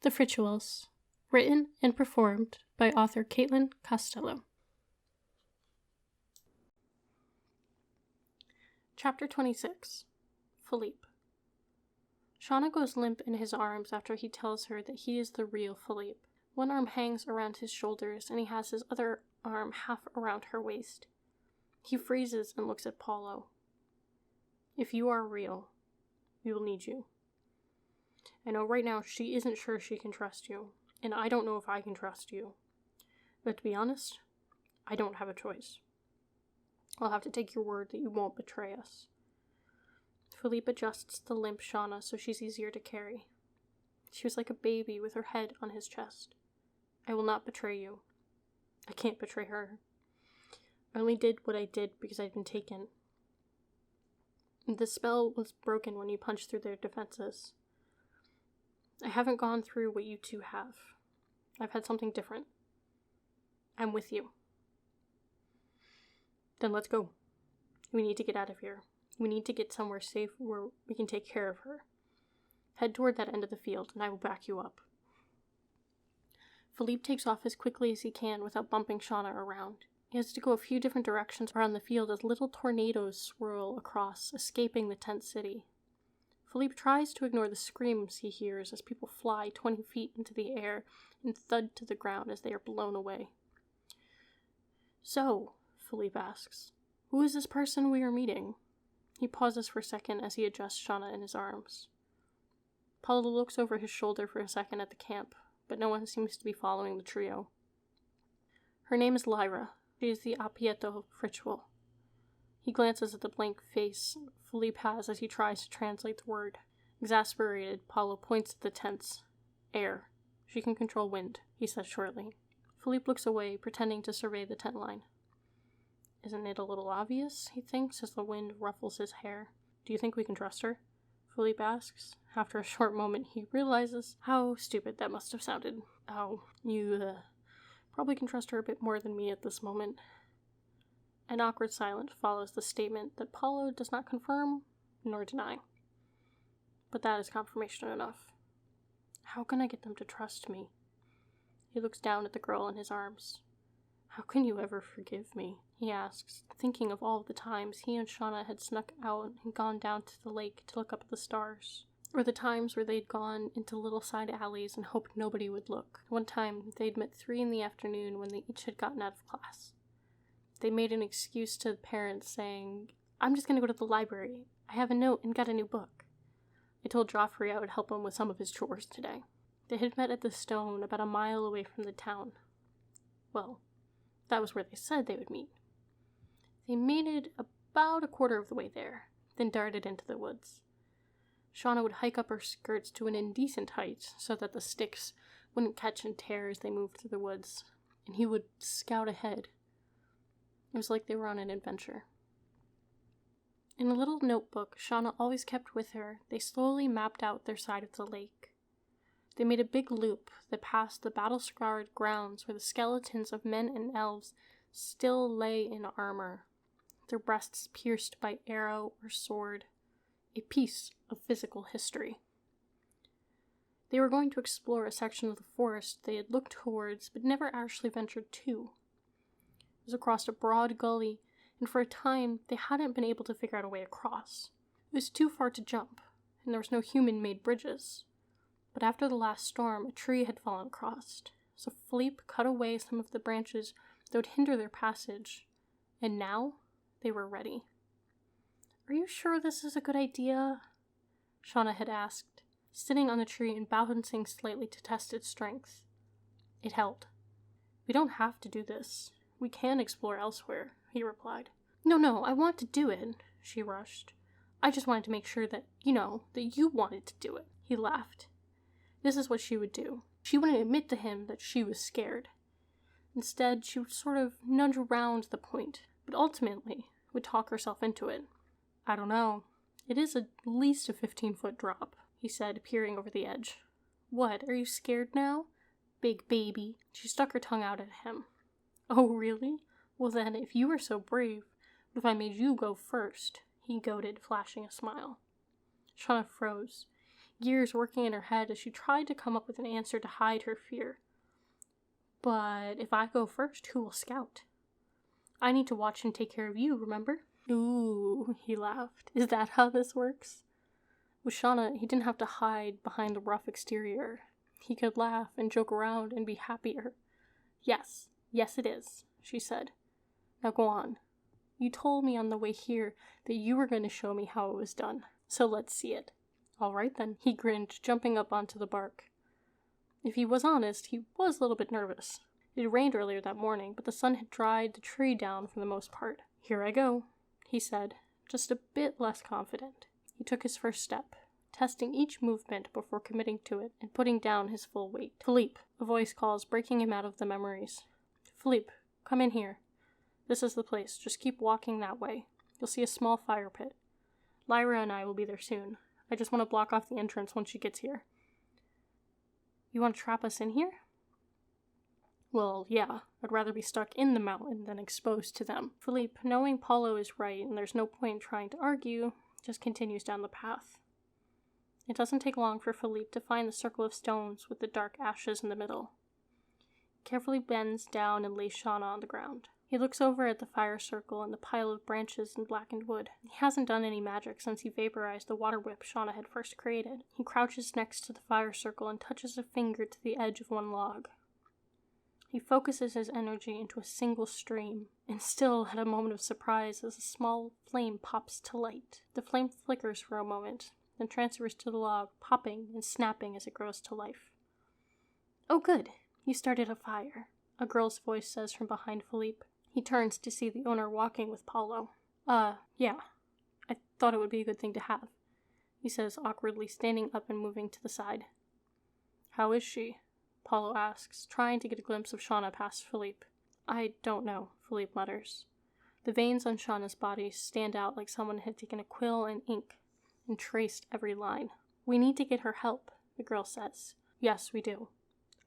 The Frituals, written and performed by author Caitlin Costello. Chapter 26. Philippe. Shauna goes limp in his arms after he tells her that he is the real Philippe. One arm hangs around his shoulders, and he has his other arm half around her waist. He freezes and looks at Paulo. If you are real, we will need you. I know right now she isn't sure she can trust you, and I don't know if I can trust you. But to be honest, I don't have a choice. I'll have to take your word that you won't betray us. Philippe adjusts the limp Shauna so she's easier to carry. She was like a baby with her head on his chest. I will not betray you. I can't betray her. I only did what I did because I'd been taken. The spell was broken when you punched through their defenses. I haven't gone through what you two have. I've had something different. I'm with you. Then let's go. We need to get out of here. We need to get somewhere safe where we can take care of her. Head toward that end of the field, and I will back you up. Philippe takes off as quickly as he can without bumping Shauna around. He has to go a few different directions around the field as little tornadoes swirl across, escaping the tent city. Philippe tries to ignore the screams he hears as people fly 20 feet into the air and thud to the ground as they are blown away. So, Philippe asks, who is this person we are meeting? He pauses for a second as he adjusts Shauna in his arms. Paulo looks over his shoulder for a second at the camp, but no one seems to be following the trio. Her name is Lyra. She is the Appieto Fritual. He glances at the blank face Philippe has as he tries to translate the word. Exasperated, Paulo points at the tents. Air. She can control wind, he says shortly. Philippe looks away, pretending to survey the tent line. Isn't it a little obvious, he thinks, as the wind ruffles his hair. Do you think we can trust her? Philippe asks. After a short moment, he realizes how stupid that must have sounded. Oh, you, probably can trust her a bit more than me at this moment. An awkward silence follows the statement that Paulo does not confirm nor deny. But that is confirmation enough. How can I get them to trust me? He looks down at the girl in his arms. How can you ever forgive me? He asks, thinking of all the times he and Shauna had snuck out and gone down to the lake to look up at the stars. Or the times where they'd gone into little side alleys and hoped nobody would look. One time, they'd met 3 p.m. when they each had gotten out of class. They made an excuse to the parents saying, I'm just going to go to the library. I have a note and got a new book. I told Joffrey I would help him with some of his chores today. They had met at the stone about a mile away from the town. Well, that was where they said they would meet. They made it about a quarter of the way there, then darted into the woods. Shauna would hike up her skirts to an indecent height so that the sticks wouldn't catch and tear as they moved through the woods, and he would scout ahead. It was like they were on an adventure. In a little notebook Shauna always kept with her, they slowly mapped out their side of the lake. They made a big loop that passed the battle-scarred grounds where the skeletons of men and elves still lay in armor, their breasts pierced by arrow or sword, a piece of physical history. They were going to explore a section of the forest they had looked towards but never actually ventured to. It was across a broad gully, and for a time they hadn't been able to figure out a way across. It was too far to jump, and there was no human-made bridges. But after the last storm, a tree had fallen across, so Philippe cut away some of the branches that would hinder their passage, and now they were ready. Are you sure this is a good idea? Shauna had asked, sitting on the tree and balancing slightly to test its strength. It held. We don't have to do this. We can explore elsewhere, he replied. No, I want to do it, she rushed. I just wanted to make sure that you wanted to do it. He laughed. This is what she would do. She wouldn't admit to him that she was scared. Instead, she would sort of nudge around the point, but ultimately would talk herself into it. I don't know. It is at least a 15-foot drop, he said, peering over the edge. What, are you scared now? Big baby. She stuck her tongue out at him. Oh, really? Well then, if you were so brave, what if I made you go first? He goaded, flashing a smile. Shauna froze. gears working in her head as she tried to come up with an answer to hide her fear. But if I go first, who will scout? I need to watch and take care of you, remember? Ooh, he laughed. Is that how this works? With Shauna, he didn't have to hide behind the rough exterior. He could laugh and joke around and be happier. Yes it is, she said. Now go on. You told me on the way here that you were going to show me how it was done, so let's see it. All right then, he grinned, jumping up onto the bark. If he was honest, he was a little bit nervous. It had rained earlier that morning, but the sun had dried the tree down for the most part. Here I go, he said, just a bit less confident. He took his first step, testing each movement before committing to it and putting down his full weight. Philippe, a voice calls, breaking him out of the memories. Philippe, come in here. This is the place. Just keep walking that way. You'll see a small fire pit. Lyra and I will be there soon. I just want to block off the entrance once she gets here. You want to trap us in here? Well, yeah. I'd rather be stuck in the mountain than exposed to them. Philippe, knowing Paulo is right and there's no point in trying to argue, just continues down the path. It doesn't take long for Philippe to find the circle of stones with the dark ashes in the middle. He carefully bends down and lays Shauna on the ground. He looks over at the fire circle and the pile of branches and blackened wood. He hasn't done any magic since he vaporized the water whip Shauna had first created. He crouches next to the fire circle and touches a finger to the edge of one log. He focuses his energy into a single stream, and still had a moment of surprise as a small flame pops to light. The flame flickers for a moment, then transfers to the log, popping and snapping as it grows to life. Oh good, you started a fire, a girl's voice says from behind Philippe. He turns to see the owner walking with Paulo. Yeah. I thought it would be a good thing to have, he says awkwardly, standing up and moving to the side. How is she? Paulo asks, trying to get a glimpse of Shauna past Philippe. I don't know, Philippe mutters. The veins on Shauna's body stand out like someone had taken a quill and ink and traced every line. We need to get her help, the girl says. Yes, we do.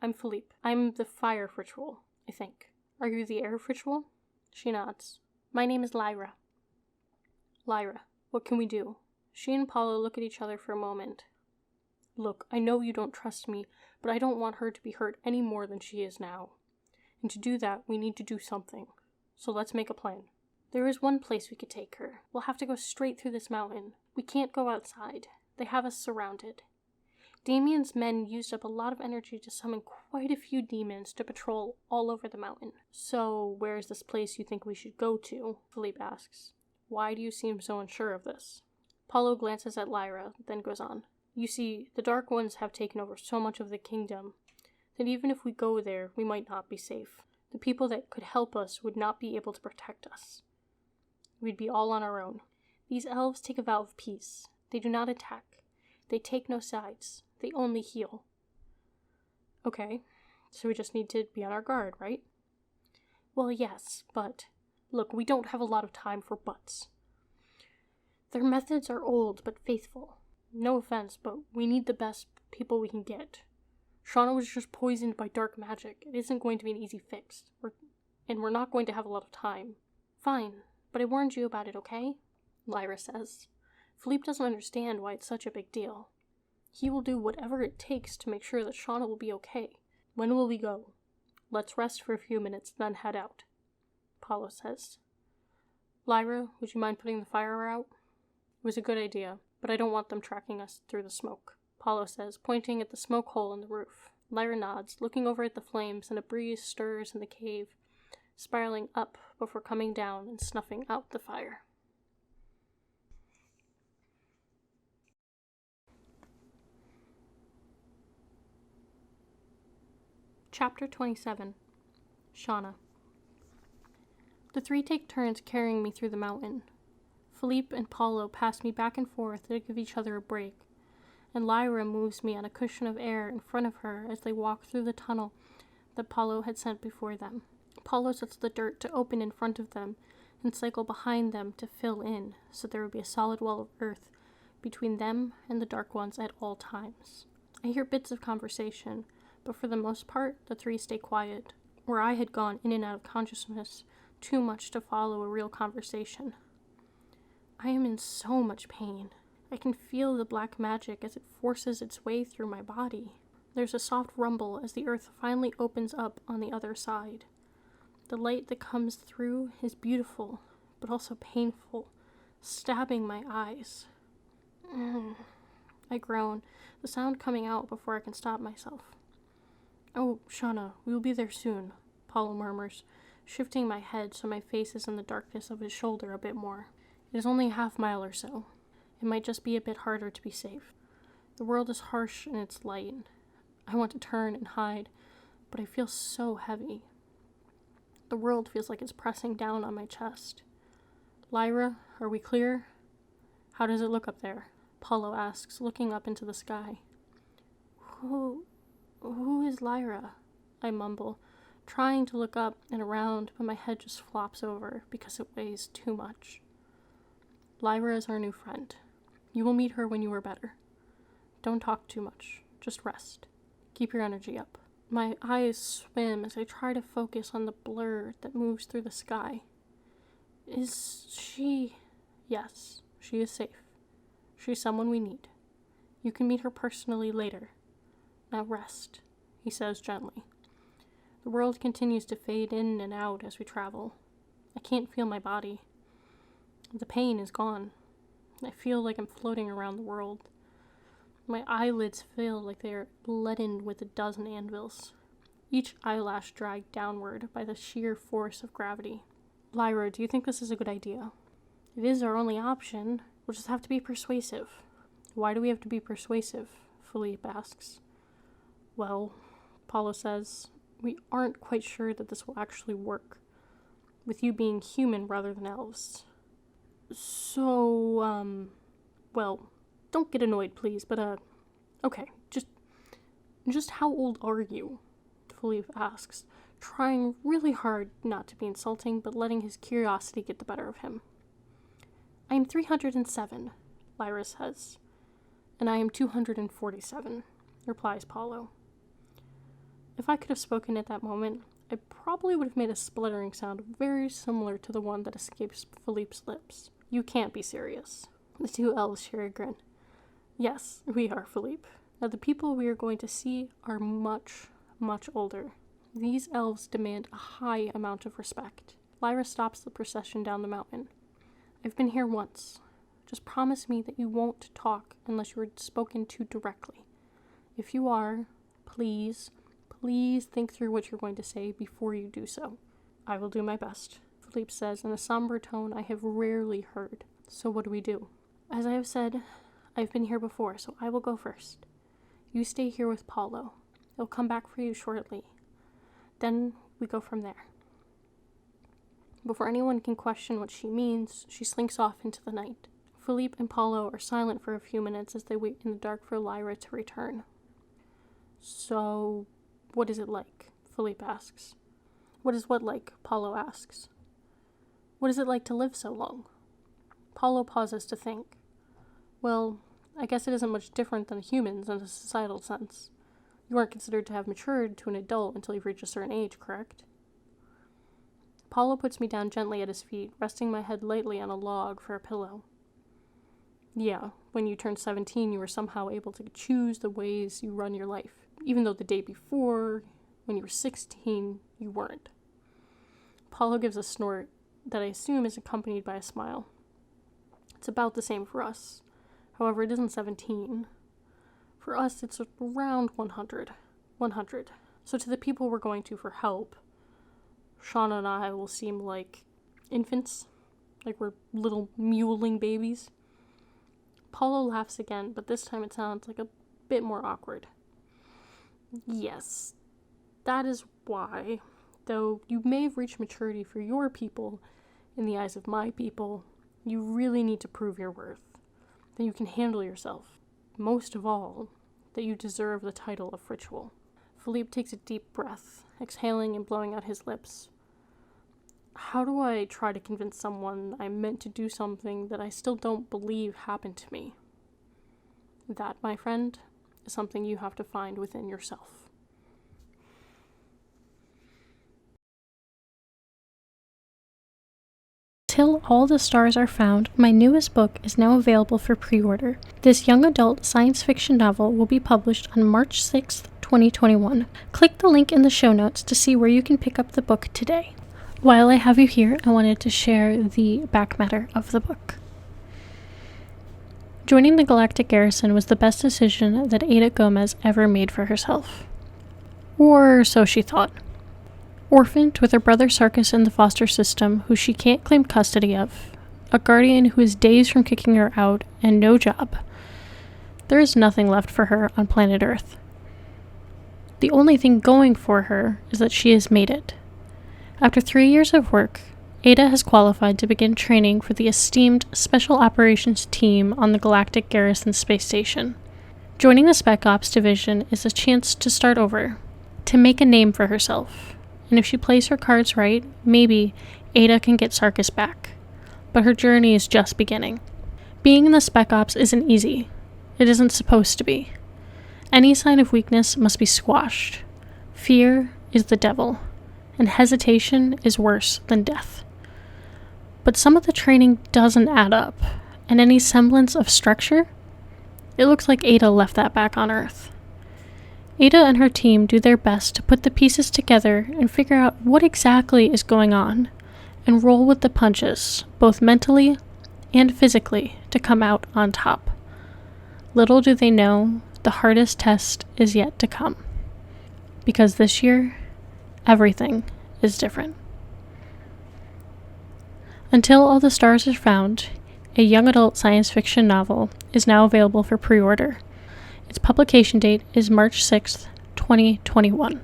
I'm Philippe. I'm the fire Fritual, I think. Are you the air Fritual? She nods. My name is Lyra. Lyra, what can we do? She and Paulo look at each other for a moment. Look, I know you don't trust me, but I don't want her to be hurt any more than she is now. And to do that, we need to do something. So let's make a plan. There is one place we could take her. We'll have to go straight through this mountain. We can't go outside. They have us surrounded. Damien's men used up a lot of energy to summon quite a few demons to patrol all over the mountain. So, where is this place you think we should go to? Philippe asks. Why do you seem so unsure of this? Paulo glances at Lyra, then goes on. You see, the Dark Ones have taken over so much of the kingdom that even if we go there, we might not be safe. The people that could help us would not be able to protect us. We'd be all on our own. These elves take a vow of peace. They do not attack. They take no sides. They only heal. Okay, so we just need to be on our guard, right? Well, yes, but look, we don't have a lot of time for buts. Their methods are old but faithful. No offense, but we need the best people we can get. Shauna was just poisoned by dark magic. It isn't going to be an easy fix. We're not going to have a lot of time. Fine, but I warned you about it, okay? Lyra says. Philippe doesn't understand why it's such a big deal. He will do whatever it takes to make sure that Shauna will be okay. When will we go? Let's rest for a few minutes, then head out, Paulo says. Lyra, would you mind putting the fire out? It was a good idea, but I don't want them tracking us through the smoke, Paulo says, pointing at the smoke hole in the roof. Lyra nods, looking over at the flames, and a breeze stirs in the cave, spiraling up before coming down and snuffing out the fire. Chapter 27. Shauna. The three take turns carrying me through the mountain. Philippe and Paulo pass me back and forth to give each other a break, and Lyra moves me on a cushion of air in front of her as they walk through the tunnel that Paulo had sent before them. Paulo sets the dirt to open in front of them and cycle behind them to fill in, so there would be a solid wall of earth between them and the Dark Ones at all times. I hear bits of conversation, but for the most part, the three stay quiet, where I had gone in and out of consciousness too much to follow a real conversation. I am in so much pain. I can feel the black magic as it forces its way through my body. There's a soft rumble as the earth finally opens up on the other side. The light that comes through is beautiful, but also painful, stabbing my eyes. I groan, the sound coming out before I can stop myself. "Oh, Shauna, we will be there soon," Paulo murmurs, shifting my head so my face is in the darkness of his shoulder a bit more. It is only a half-mile or so. It might just be a bit harder to be safe. The world is harsh in its light. I want to turn and hide, but I feel so heavy. The world feels like it's pressing down on my chest. "Lyra, are we clear?" "How does it look up there?" Paulo asks, looking up into the sky. Who is Lyra?" I mumble, trying to look up and around, but my head just flops over because it weighs too much. "Lyra is our new friend. You will meet her when you are better. Don't talk too much. Just rest. Keep your energy up." My eyes swim as I try to focus on the blur that moves through the sky. "Is she—" "Yes, she is safe. She's someone we need. You can meet her personally later. Now rest," he says gently. The world continues to fade in and out as we travel. I can't feel my body. The pain is gone. I feel like I'm floating around the world. My eyelids feel like they are leadened with a dozen anvils, each eyelash dragged downward by the sheer force of gravity. "Lyra, do you think this is a good idea?" "It is our only option. We'll just have to be persuasive." "Why do we have to be persuasive?" Philippe asks. "Well," Paulo says, "we aren't quite sure that this will actually work, with you being human rather than elves. So, well, don't get annoyed, please, but, okay, just how old are you?" Philippe asks, trying really hard not to be insulting, but letting his curiosity get the better of him. "I am 307, Lyra says. "And I am 247, replies Paulo. If I could have spoken at that moment, I probably would have made a spluttering sound very similar to the one that escapes Philippe's lips. "You can't be serious." The two elves share a grin. "Yes, we are, Philippe. Now the people we are going to see are much, much older. These elves demand a high amount of respect." Lyra stops the procession down the mountain. "I've been here once. Just promise me that you won't talk unless you are spoken to directly. If you are, please think through what you're going to say before you do so." "I will do my best," Philippe says in a somber tone I have rarely heard. "So what do we do?" "As I have said, I've been here before, so I will go first. You stay here with Paulo. He'll come back for you shortly. Then we go from there." Before anyone can question what she means, she slinks off into the night. Philippe and Paulo are silent for a few minutes as they wait in the dark for Lyra to return. "So, what is it like?" Philippe asks. "What is what like?" Paulo asks. "What is it like to live so long?" Paulo pauses to think. "Well, I guess it isn't much different than humans in a societal sense. You aren't considered to have matured to an adult until you've reached a certain age, correct?" Paulo puts me down gently at his feet, resting my head lightly on a log for a pillow. "Yeah, when you turned 17, you were somehow able to choose the ways you run your life, even though the day before, when you were 16, you weren't." Paulo gives a snort that I assume is accompanied by a smile. "It's about the same for us. However, it isn't 17. For us, it's around 100. 100. So to the people we're going to for help, Shauna and I will seem like infants, like we're little mewling babies." Paulo laughs again, but this time it sounds like a bit more awkward. "Yes, that is why, though you may have reached maturity for your people, in the eyes of my people, you really need to prove your worth, that you can handle yourself. Most of all, that you deserve the title of Fritual." Philippe takes a deep breath, exhaling and blowing out his lips. "How do I try to convince someone I'm meant to do something that I still don't believe happened to me?" "That, my friend, is something you have to find within yourself." Until All the Stars Are Found, my newest book is now available for pre-order. This young adult science fiction novel will be published on March 6th, 2021. Click the link in the show notes to see where you can pick up the book today. While I have you here, I wanted to share the back matter of the book. Joining the Galactic Garrison was the best decision that Ada Gomez ever made for herself. Or so she thought. Orphaned with her brother Sarkis in the foster system, who she can't claim custody of, a guardian who is days from kicking her out, and no job, there is nothing left for her on planet Earth. The only thing going for her is that she has made it. After 3 years of work, Ada has qualified to begin training for the esteemed Special Operations Team on the Galactic Garrison Space Station. Joining the Spec Ops Division is a chance to start over, to make a name for herself, and if she plays her cards right, maybe Ada can get Sarkis back. But her journey is just beginning. Being in the Spec Ops isn't easy. It isn't supposed to be. Any sign of weakness must be squashed. Fear is the devil, and hesitation is worse than death. But some of the training doesn't add up, and any semblance of structure? It looks like Ada left that back on Earth. Ada and her team do their best to put the pieces together and figure out what exactly is going on, and roll with the punches, both mentally and physically, to come out on top. Little do they know, the hardest test is yet to come. Because this year, everything is different. Until All the Stars Are Found, a young adult science fiction novel, is now available for pre-order. Its publication date is March 6th, 2021.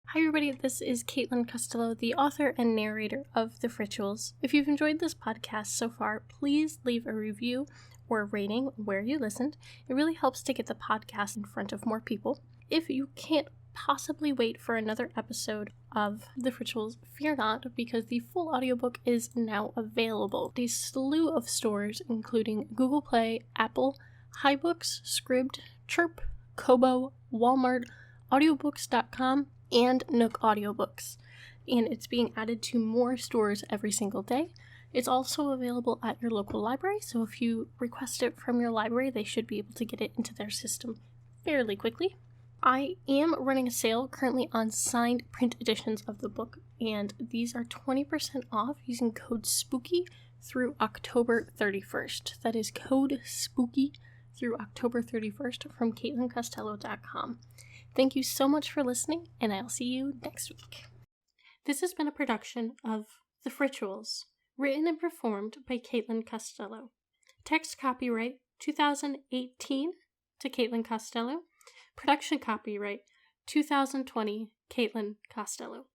Hi everybody, this is Caitlin Costello, the author and narrator of the Frituals. If you've enjoyed this podcast so far, please leave a review or a rating where you listened. It really helps to get the podcast in front of more people. If you can't possibly wait for another episode of the Frituals, fear not, because the full audiobook is now available. A slew of stores, including Google Play, Apple, HiBooks, Scribd, Chirp, Kobo, Walmart, audiobooks.com, and Nook Audiobooks. And it's being added to more stores every single day. It's also available at your local library, so if you request it from your library, they should be able to get it into their system fairly quickly. I am running a sale currently on signed print editions of the book, and these are 20% off using code SPOOKY through October 31st. That is code SPOOKY through October 31st from CaitlinCostello.com. Thank you so much for listening, and I'll see you next week. This has been a production of The Frituals, written and performed by Caitlin Costello. Text copyright 2018 to Caitlin Costello. Production copyright 2020 Caitlin Costello.